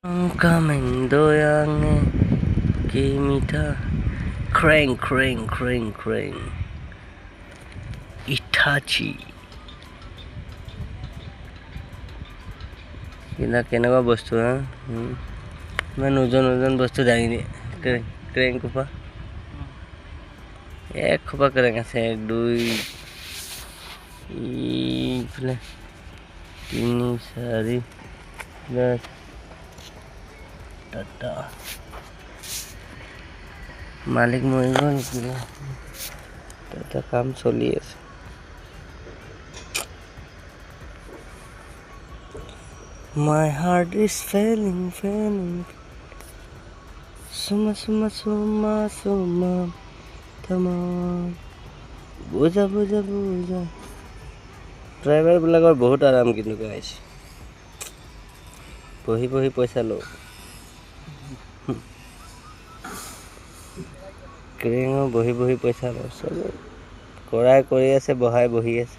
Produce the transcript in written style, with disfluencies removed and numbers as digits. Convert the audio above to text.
Coming doyange kimita crane Itachi কিনা কেনেকুৱা বস্তু হা ইমান ওজন বস্তু দাঙি দিয়ে ক্ৰেং কোপা এক খোপা ক্ৰেং আছে 1 2 ইফালে 3 4 10 টাটা মালিক মৰি গ'ল কিবা টাটা কাম চলি আছে My heart is failing Suma tamam বুজা ড্ৰাইভাৰ বিলাকৰ বহুত আৰাম কিন্তু গাইছ বহি পইচা লও ক্ৰেঙৰ বহি পইচা লও চব কৰাই কৰি আছে বহি আছে